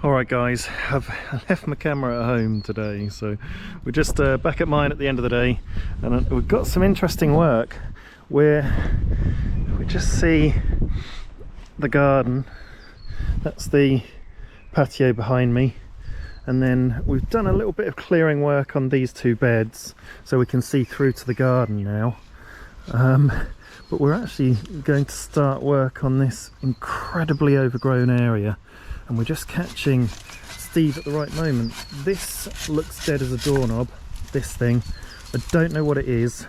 Alright guys, I've left my camera at home today, so we're just back at mine at the end of the day, and we've got some interesting work where we just see the garden. That's the patio behind me, and then we've done a little bit of clearing work on these two beds so we can see through to the garden now. But we're actually going to start work on this incredibly overgrown area, and we're just catching Steve at the right moment. This looks dead as a doorknob, this thing. I don't know what it is.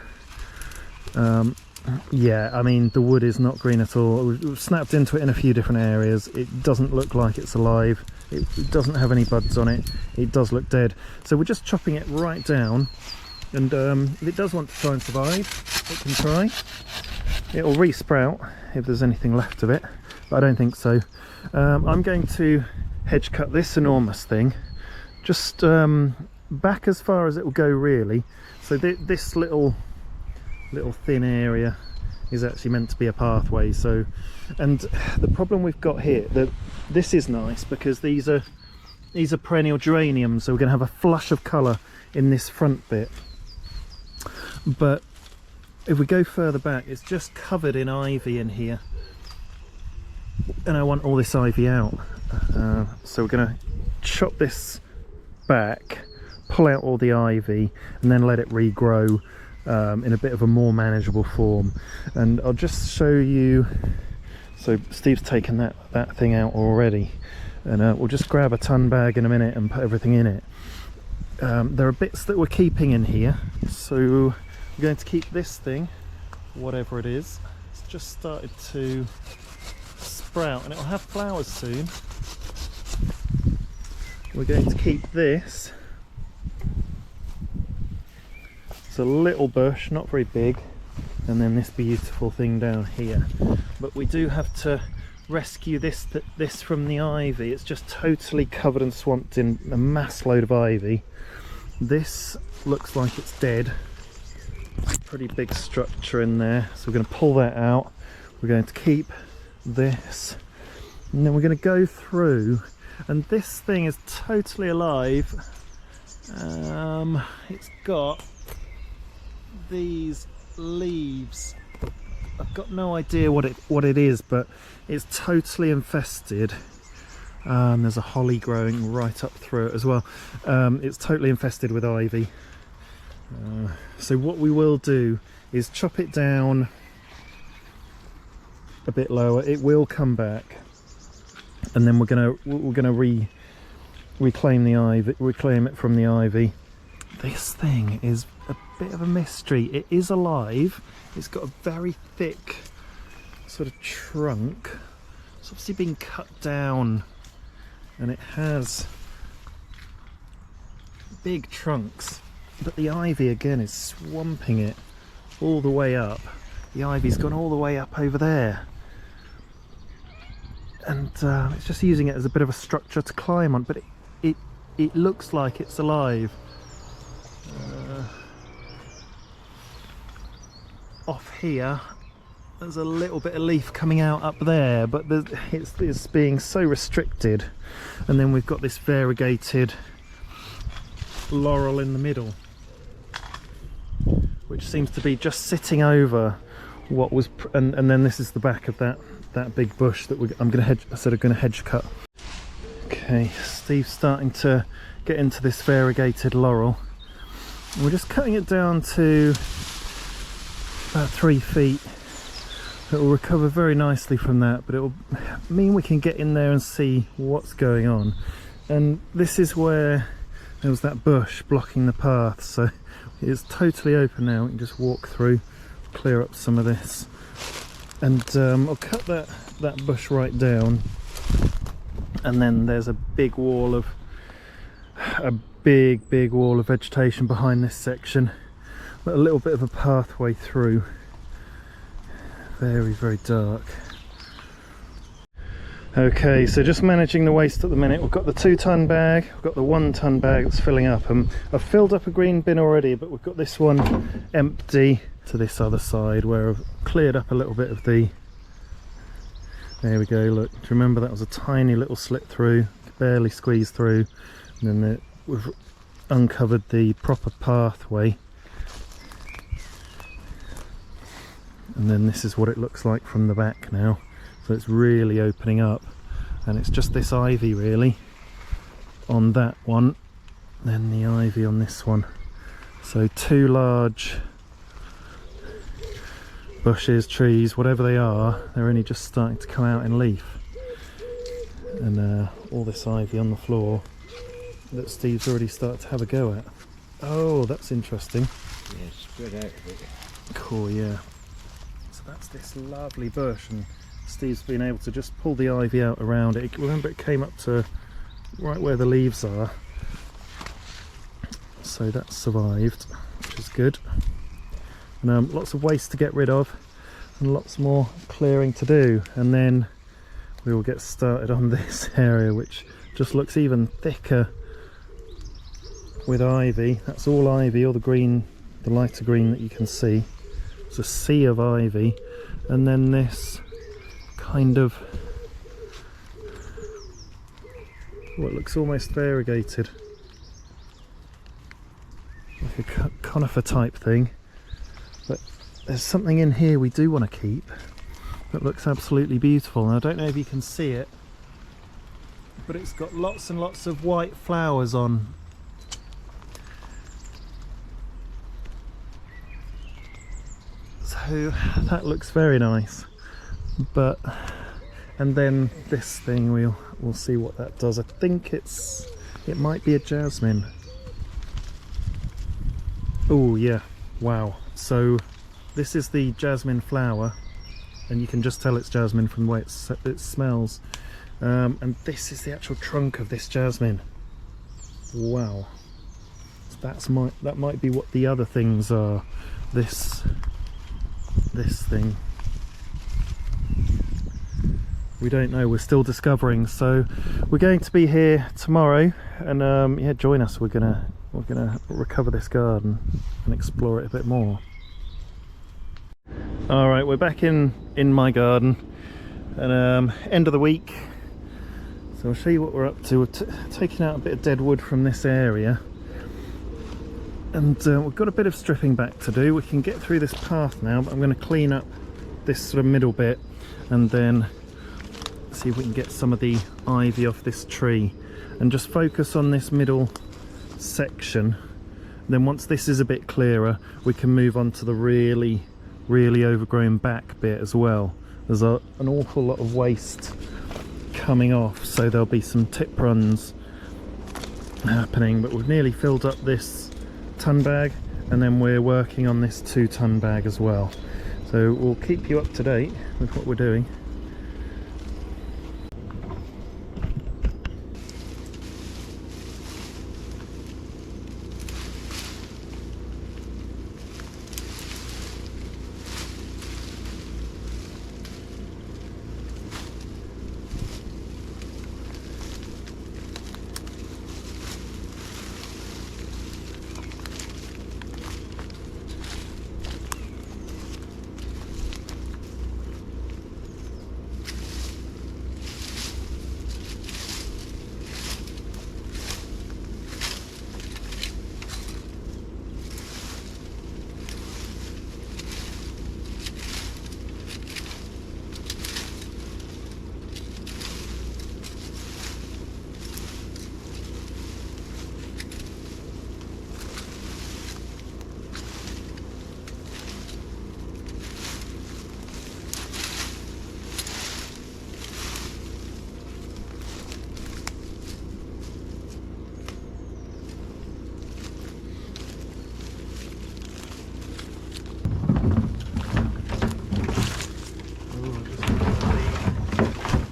Yeah, I mean, the wood is not green at all. We've snapped into it in a few different areas. It doesn't look like it's alive. It doesn't have any buds on it. It does look dead. So we're just chopping it right down, and if it does want to try and survive, it can try. It'll re-sprout if there's anything left of it, but I don't think so. I'm going to hedge cut this enormous thing, just back as far as it will go really. So this little thin area is actually meant to be a pathway. So, and the problem we've got here, that this is nice because these are perennial geraniums, so we're going to have a flush of colour in this front bit. But if we go further back, it's just covered in ivy in here, and I want all this ivy out. So we're going to chop this back, pull out all the ivy, and then let it regrow in a bit of a more manageable form. And I'll just show you. So Steve's taken that thing out already, and we'll just grab a ton bag in a minute and put everything in it. There are bits that we're keeping in here, so we're going to keep this thing, whatever it is. It's just started to sprout and it'll have flowers soon. We're going to keep this. It's a little bush, not very big, and then this beautiful thing down here. But we do have to rescue this from the ivy. It's just totally covered and swamped in a mass load of ivy. This looks like it's dead. Pretty big structure in there, so we're going to pull that out. We're going to keep this, and then we're going to go through, and this thing is totally alive. It's got these leaves. I've got no idea what it is, but it's totally infested. There's a holly growing right up through it as well. It's totally infested with ivy. So what we will do is chop it down a bit lower. It will come back, and then we're gonna reclaim it from the ivy. This thing is a bit of a mystery. It is alive. It's got a very thick sort of trunk. It's obviously been cut down, and it has big trunks. But the ivy again is swamping it all the way up. The ivy's gone all the way up over there, and it's just using it as a bit of a structure to climb on. But it looks like it's alive. Off here, there's a little bit of leaf coming out up there, but it's being so restricted. And then we've got this variegated laurel in the middle, which seems to be just sitting over what was, and then this is the back of that big bush that I'm going to hedge cut. Okay, Steve's starting to get into this variegated laurel. We're just cutting it down to about 3 feet. It will recover very nicely from that, but it will mean we can get in there and see what's going on. And this is where there was that bush blocking the path, so it's totally open now. We can just walk through, clear up some of this, and I'll cut that bush right down. And then there's a big wall of vegetation behind this section, but a little bit of a pathway through. Very, very dark. Okay, so just managing the waste at the minute. We've got the 2-ton bag, we've got the 1-ton bag that's filling up. I've filled up a green bin already, but we've got this one empty to this other side where I've cleared up a little bit of the... There we go, look. Do you remember that was a tiny little slit through? just barely squeezed through, and then we've uncovered the proper pathway, and then this is what it looks like from the back now. So it's really opening up, and it's just this ivy really on that one, then the ivy on this one. So two large bushes, trees, whatever they are, they're only just starting to come out in leaf, and all this ivy on the floor that Steve's already started to have a go at. Oh, that's interesting. Yeah, spread out a bit. Cool, yeah. So that's this lovely bush, and Steve's been able to just pull the ivy out around it. Remember, it came up to right where the leaves are, so that's survived, which is good. And lots of waste to get rid of, and lots more clearing to do, and then we will get started on this area, which just looks even thicker with ivy. That's all ivy, all the green, the lighter green that you can see. It's a sea of ivy, and then this kind of what looks almost variegated, like a conifer type thing. But there's something in here we do want to keep that looks absolutely beautiful, and I don't know if you can see it, but it's got lots and lots of white flowers on. So that looks very nice. But and then this thing, we'll see what that does. I think it might be a jasmine. Oh yeah, wow. So this is the jasmine flower, and you can just tell it's jasmine from the way it smells. And this is the actual trunk of this jasmine. Wow. So that might be what the other things are. This thing. We don't know, we're still discovering. So we're going to be here tomorrow, and yeah, join us. We're gonna recover this garden and explore it a bit more. All right, we're back in my garden, and end of the week, so I'll show you what we're up to. We're taking out a bit of dead wood from this area, and we've got a bit of stripping back to do. We can get through this path now, but I'm going to clean up this sort of middle bit, and then see if we can get some of the ivy off this tree, and just focus on this middle section. Then once this is a bit clearer, we can move on to the really overgrown back bit as well. There's an awful lot of waste coming off, so there'll be some tip runs happening, but we've nearly filled up this ton bag, and then we're working on this 2-ton bag as well. So we'll keep you up to date with what we're doing.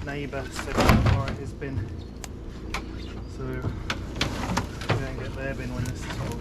Neighbour said how far it has been, so we're going to get their bin when this is full.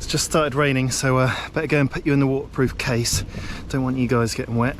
just started raining, so better go and put you in the waterproof case. Don't want you guys getting wet.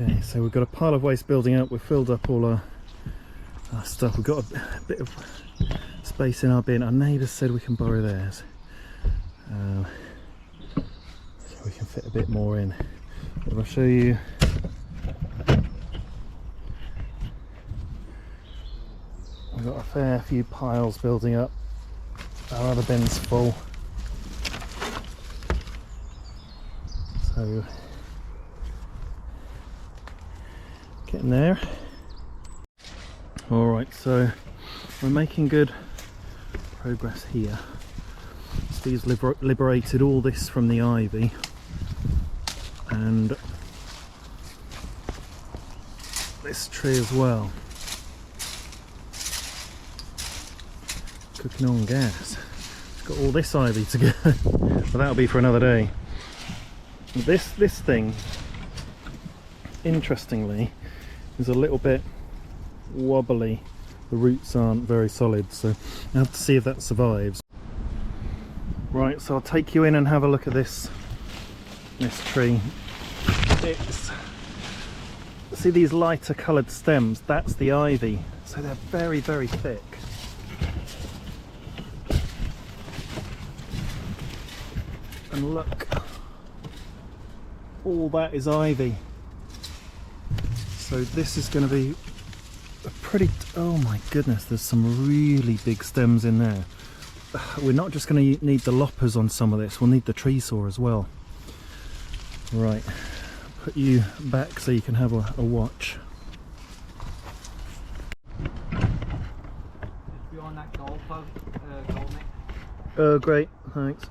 Okay, so we've got a pile of waste building up. We've filled up all our stuff. We've got a bit of space in our bin. Our neighbours said we can borrow theirs, so we can fit a bit more in. But I'll show you. We've got a fair few piles building up. Our other bin's full, so getting there. Alright, so we're making good progress here. Steve's liberated all this from the ivy, and this tree as well. Cooking on gas. It's got all this ivy to go, but that'll be for another day. This thing, interestingly, is a little bit wobbly. The roots aren't very solid, so I have to see if that survives. Right, so I'll take you in and have a look at this tree. See these lighter coloured stems? That's the ivy, so they're very, very thick. And look, all that is ivy. So this is going to be a pretty, oh my goodness, there's some really big stems in there. We're not just going to need the loppers on some of this, we'll need the tree saw as well. Right, put you back so you can have a watch. If you're on that goal neck. Oh great, thanks.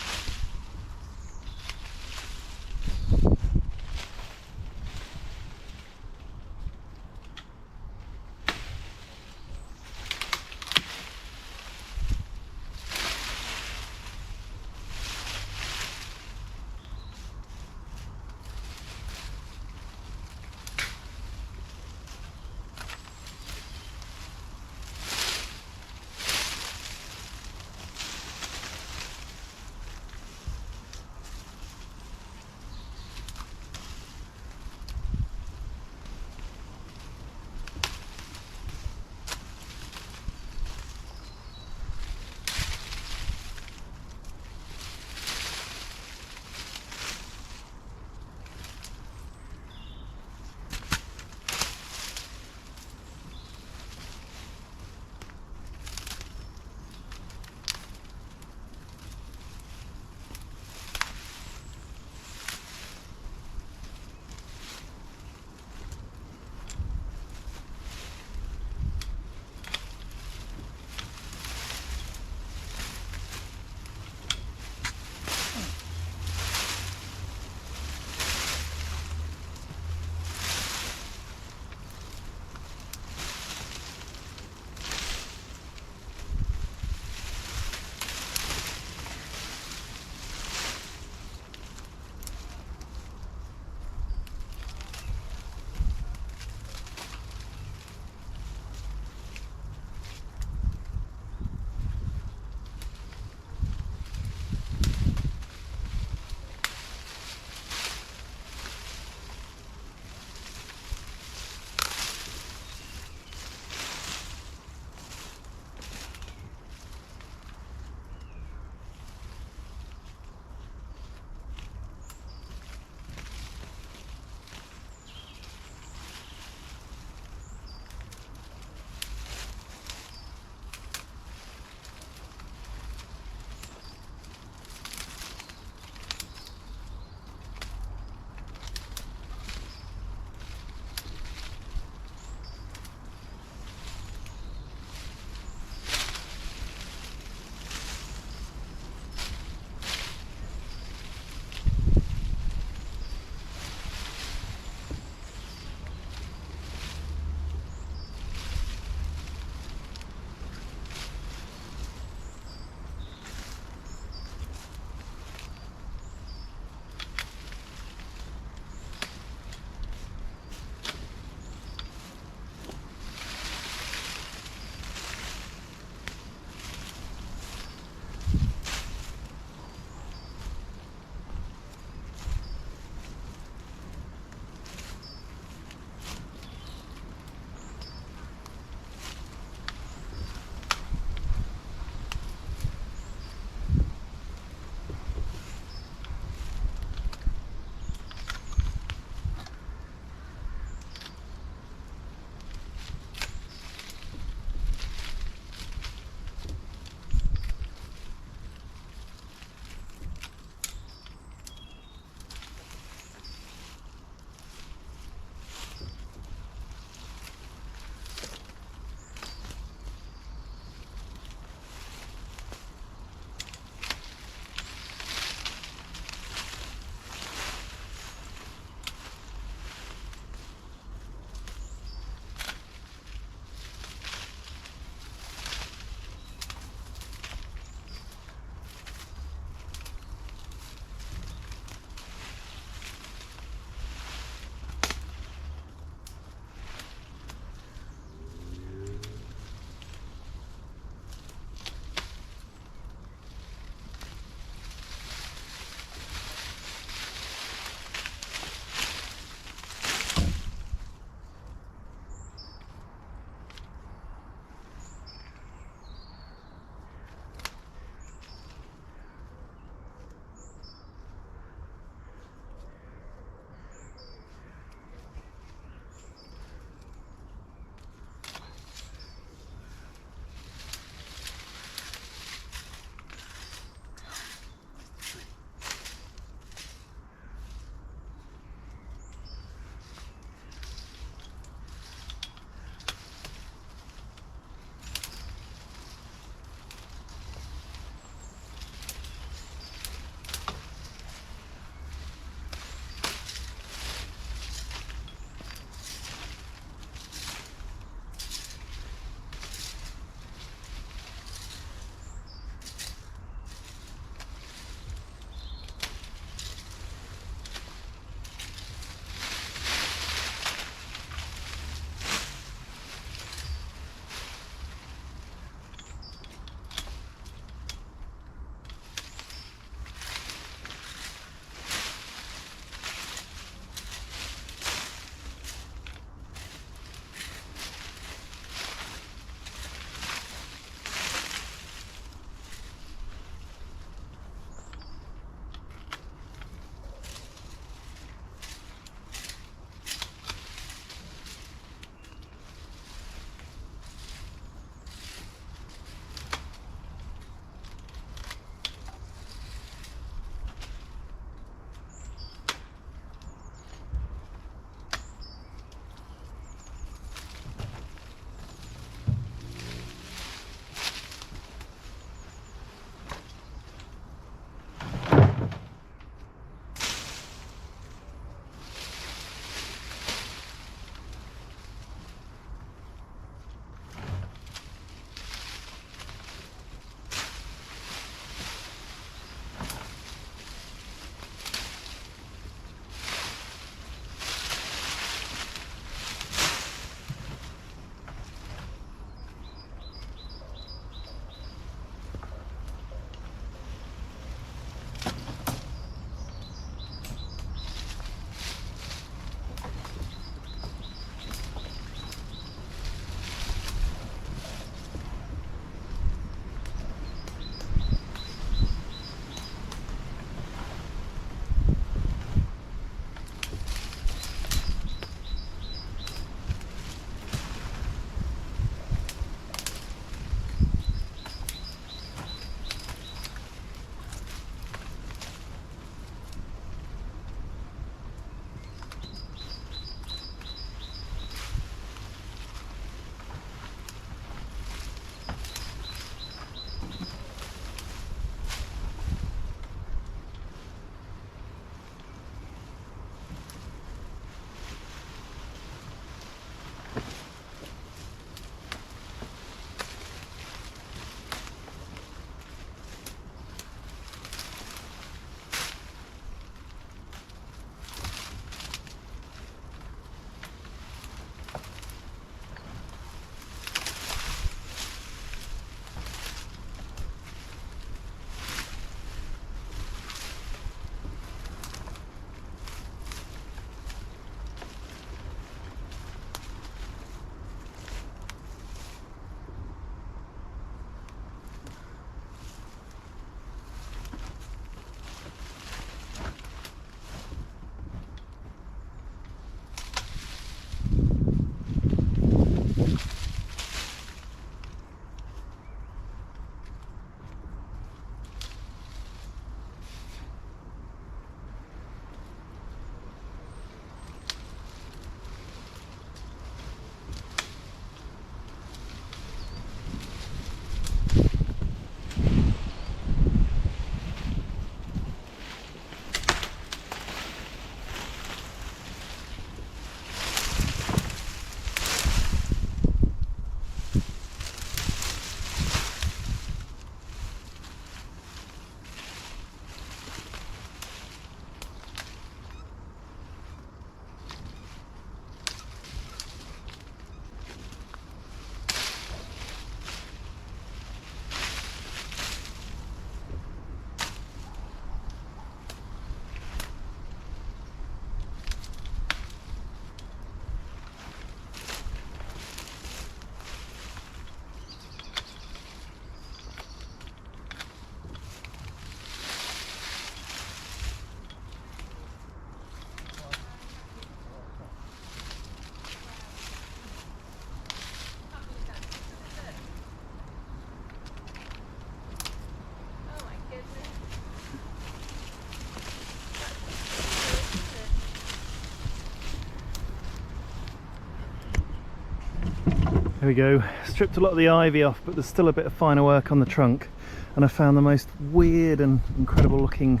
There we go. Stripped a lot of the ivy off, but there's still a bit of finer work on the trunk. And I found the most weird and incredible looking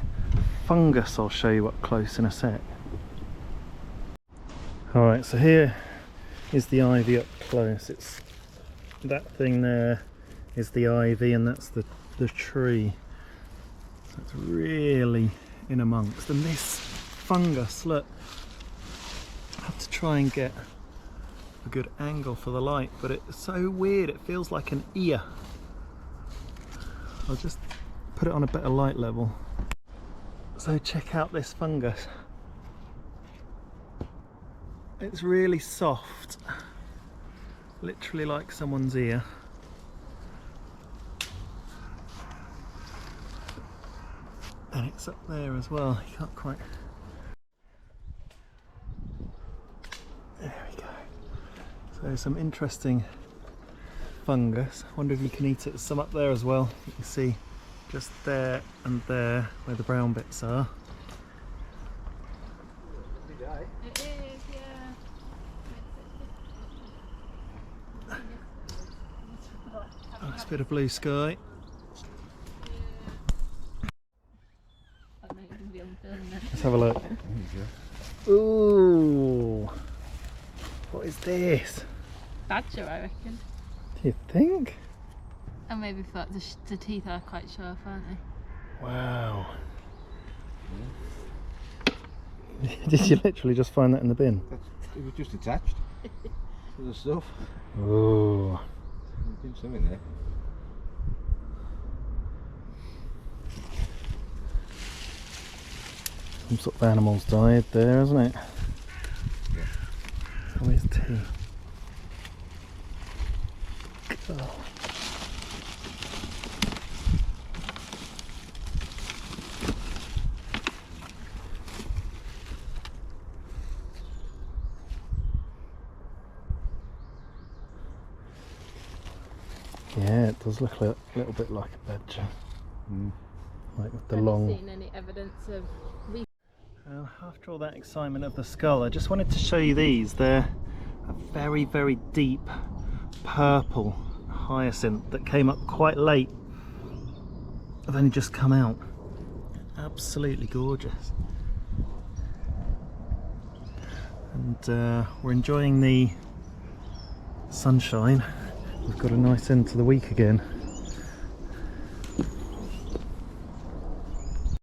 fungus I'll show you up close in a sec. Alright, so here is the ivy up close. It's that thing there is the ivy, and that's the tree. So it's really in amongst. And this fungus, look, I have to try and get a good angle for the light, but it's so weird, it feels like an ear. I'll just put it on a better light level. So check out this fungus. It's really soft, literally like someone's ear. And it's up there as well, you can't quite... There we go. So some interesting fungus. I wonder if you can eat it. There's some up there as well. You can see just there and there where the brown bits are. It is, yeah. Nice bit of blue sky. Let's have a look. Ooh, what is this? Badger, I reckon. Do you think? And maybe for the teeth are quite sharp, aren't they? Wow. Did you literally just find that in the bin? It was just attached to the stuff. Ooh. There's something there. Some sort of animal's died there, hasn't it? Yeah. Some of his teeth. Oh. Yeah, it does look a little bit like a badger. Like with the long... Have you seen any evidence of... After all that excitement of the skull, I just wanted to show you these. They're a very, very deep purple hyacinth that came up quite late. They've only just come out. Absolutely gorgeous. And we're enjoying the sunshine. We've got a nice end to the week again.